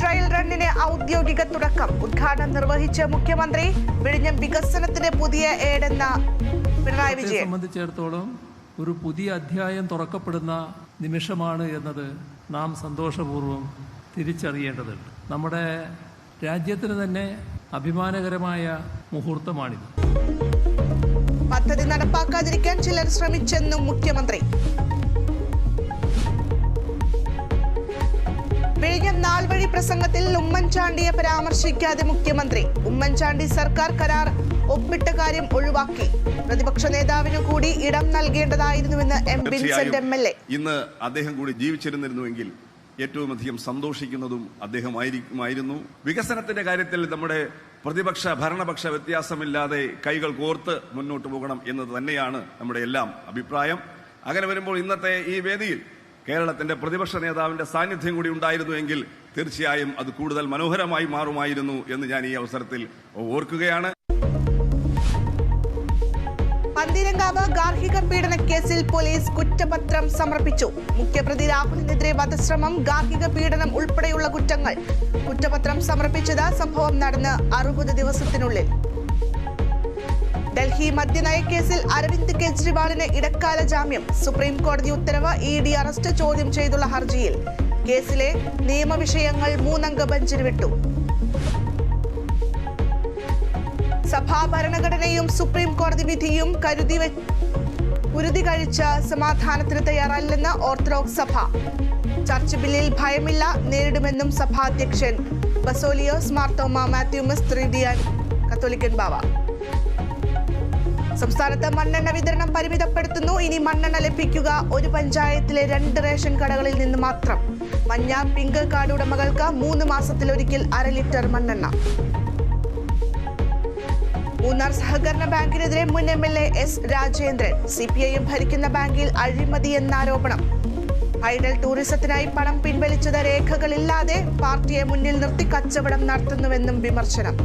Trial റണ്ണിന് ഔദ്യോഗിക തുടക്കം. ഉദ്ഘാടനം നിർവഹിച്ച മുഖ്യമന്ത്രി. വിഴിഞ്ഞം വികസനത്തിന് പുതിയ ഏടെന്ന പിണറായി വിജയൻ. സംബന്ധിച്ചിടത്തോളം ഒരു പുതിയ അധ്യായം തുറക്കപ്പെടുന്ന നിമിഷമാണ് എന്നത് നാം സന്തോഷപൂർവ്വം തിരിച്ചറിയേണ്ടതുണ്ട്. നമ്മുടെ രാജ്യത്തിന് തന്നെ അഭിമാനകരമായ മുഹൂർത്തമാണിത്. പദ്ധതി നടപ്പാക്കാതിരിക്കാൻ ചിലർ ശ്രമിച്ചെന്നും മുഖ്യമന്ത്രി. വിഴിഞ്ഞം നാൾവഴി പ്രസംഗത്തിൽ ഉമ്മൻചാണ്ടിയെ പരാമർശിക്കാതെ മുഖ്യമന്ത്രി. ഉമ്മൻചാണ്ടി സർക്കാർ കരാർ ഒപ്പിട്ട കാര്യം ഒഴിവാക്കി. പ്രതിപക്ഷ നേതാവിനു കൂടി ഇടം നൽകേണ്ടതായിരുന്നുവെന്ന് എം വിൻസെന്റ് MLA. ഇന്ന് അദ്ദേഹം കൂടി ജീവിച്ചിരുന്നിരുന്നുവെങ്കിൽ ഏറ്റവും അധികം സന്തോഷിക്കുന്നതും അദ്ദേഹമായിരുന്നു. വികസനത്തിന്റെ കാര്യത്തിൽ നമ്മുടെ പ്രതിപക്ഷ ഭരണപക്ഷ വ്യത്യാസമില്ലാതെ കൈകൾ കോർത്ത് മുന്നോട്ട് പോകണം എന്നത് തന്നെയാണ് നമ്മുടെ എല്ലാം അഭിപ്രായം. അങ്ങനെ വരുമ്പോൾ ഇന്നത്തെ ഈ വേദിയിൽ കേരളത്തിന്റെ പ്രതിപക്ഷ നേതാവിന്റെ സാന്നിധ്യം കൂടി ഉണ്ടായിരുന്നുവെങ്കിൽ തീർച്ചയായും അത് കൂടുതൽ മനോഹരമായി മാറുമായിരുന്നു എന്ന് ഞാൻ ഈ അവസരത്തിൽ ഓർക്കുകയാണ്. പന്തീരങ്കാവ് ഗാർഹിക പീഡന കേസിൽ പോലീസ് കുറ്റപത്രം സമർപ്പിച്ചു. മുഖ്യപ്രതി രാഹുലിനെതിരെ വധശ്രമം, ഗാർഹിക പീഡനം ഉൾപ്പെടെയുള്ള കുറ്റങ്ങൾ. കുറ്റപത്രം സമർപ്പിച്ചത് സംഭവം നടന്ന് 60 ദിവസത്തിനുള്ളിൽ. ഡൽഹി മദ്യനയക്കേസിൽ അരവിന്ദ് കെജ്രിവാളിന് ഇടക്കാല ജാമ്യം. സുപ്രീം കോടതി ഉത്തരവ്. ED അറസ്റ്റ് ചോദ്യം ചെയ്തുള്ള ഹർജിയിൽ കേസിലെ നിയമവിഷയങ്ങൾ 3-അംഗ ബെഞ്ചിന് വിട്ടു. സഭാ ഭരണഘടനയും സുപ്രീം കോടതി വിധിയും കുരുതി കഴിച്ച സമാധാനത്തിന് തയ്യാറല്ലെന്ന് ഓർത്തഡോക്സ് സഭ. ചർച്ച് ബില്ലിൽ ഭയമില്ല, നേരിടുമെന്നും സഭാധ്യക്ഷൻ ബസോലിയോസ് മാർത്തോമ മാത്യൂമസ് ത്രിഡിയൻ കത്തോലിക്കൻ ബാവ. സംസ്ഥാനത്ത് മണ്ണെണ്ണ വിതരണം പരിമിതപ്പെടുത്തുന്നു. ഇനി മണ്ണെണ്ണ ലഭിക്കുക ഒരു പഞ്ചായത്തിലെ 2 റേഷൻ കടകളിൽ നിന്ന് മാത്രം. മഞ്ഞ പിങ്ക് കാർഡ് ഉടമകൾക്ക് 3 മാസത്തിലൊരിക്കൽ 1/2 ലിറ്റർ മണ്ണെണ്ണ. മൂന്നാർ സഹകരണ ബാങ്കിനെതിരെ മുൻ MLA S രാജേന്ദ്രൻ. CPIM ഭരിക്കുന്ന ബാങ്കിൽ അഴിമതി എന്നാരോപണം. ഐഡൽ ടൂറിസത്തിനായി പണം പിൻവലിച്ചത് രേഖകളില്ലാതെ പാർട്ടിയെ മുന്നിൽ നിർത്തി കച്ചവടം നടത്തുന്നുവെന്നും വിമർശനം.